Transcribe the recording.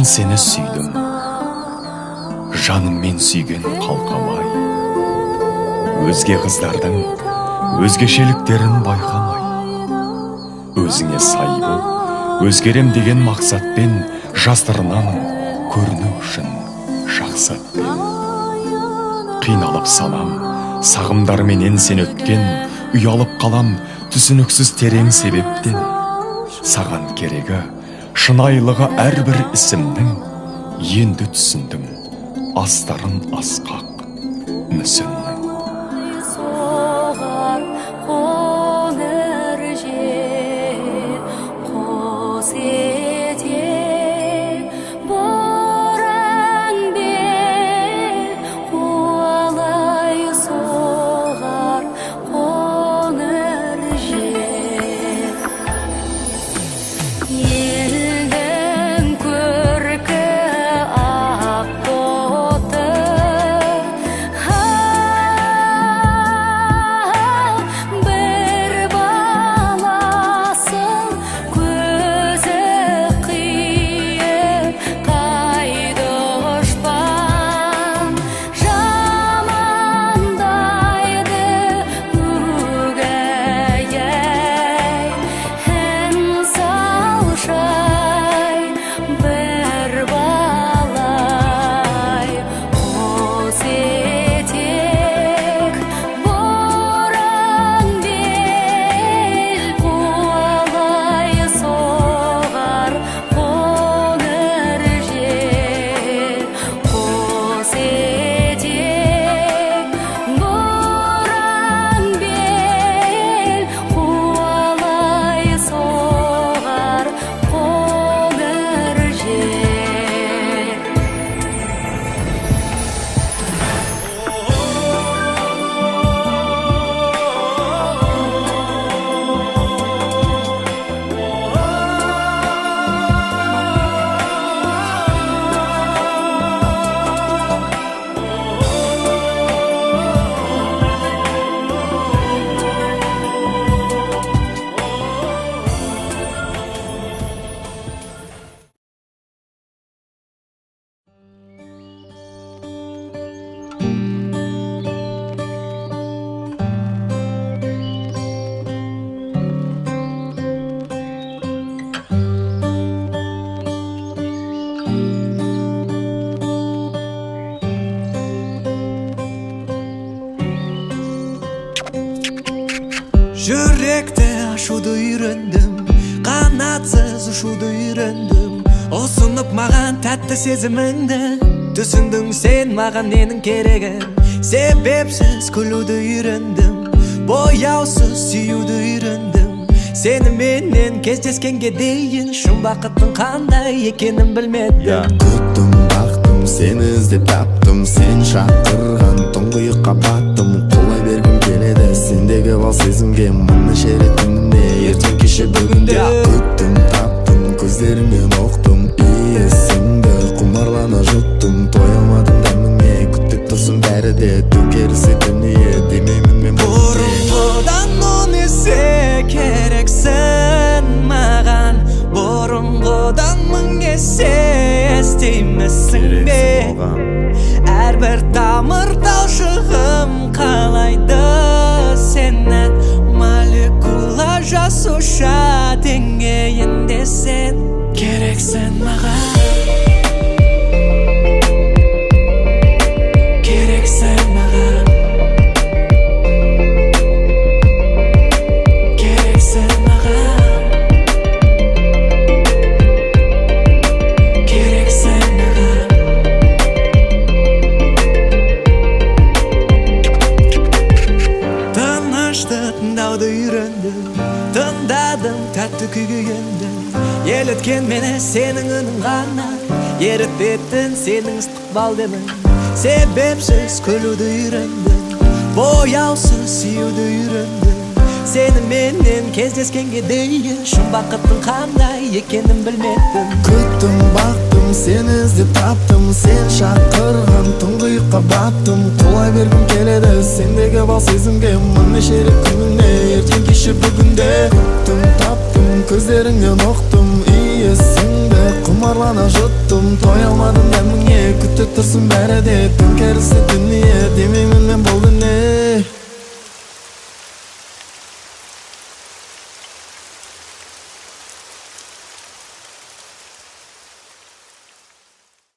сені сүйдім, жаныммен сүйген қалқамай. Өзге қыздардың өзгешеліктерін байқамай, өзіңе сай бол, өзгерем деген мақсатпен жасырынамын көріну үшін жақсатпен. Қиналып санам, сағымдарменен сен өткен, ұялып қалам түсініксіз терең себептен. Саған керегі шынайылығы әрбір ісімнің, енді түсіндім астарын асқақ мүсіннің. Жүректі ашуды үйрендім, қанатсыз ұшуды үйрендім. Осынып маған тәтті сезіміңді, түсіндің сен маған ненің керегін. Себепсіз күлуді үйрендім, бояусыз сүюді үйрендім. Сені менен кездескенге дейін шын бақыттың қандай екенін білмедім. Күттім, бақтым, сені іздеп таптым, сен шақырған тұңғиыққа баттым. Қолай бергім келеді сендегі бал сезімге, мұны шеретімде ертең кеше бүгінде. Күттім, таптым, көздеріңнен оқтым, иесіңді құмарлана жұттым. Тоя алмадым дәміңе, күттік тұрсын бәрі де төңкерілсе дүние, демеймін мен бұрынғыдан он есе керексің маған, бұрынғыдан мың есе естеймісің бе? Әрбір тамыр талшығым қалайды сені, молекула жасуша деңгейінде сен керексің маған. Тыңдадым тәтті күйге енді, еліткен мені сенің үнің ғана, ерітетін сенің ыстық балдемін. Себепсіз күлуді үйрендім, бояусыз сүюді үйрендім. Сені менен кездескенге дейін шын бақыттың қандай екенін білмедім. Күттім, бақтым, сені іздеп таптым, сен шақырған тұңғиыққа баттым. Қолай бергім келеді сендегі бал сезімге, мұны шерет күніне ертең кеше бүгінде. Күттім, таптым, көздеріңнен оқтым, сиңди кумарлана жұттым той алмадым дәміңе күтіп тұрсың бәрі де төңкерілсе дүние демеймін мен бұл дүние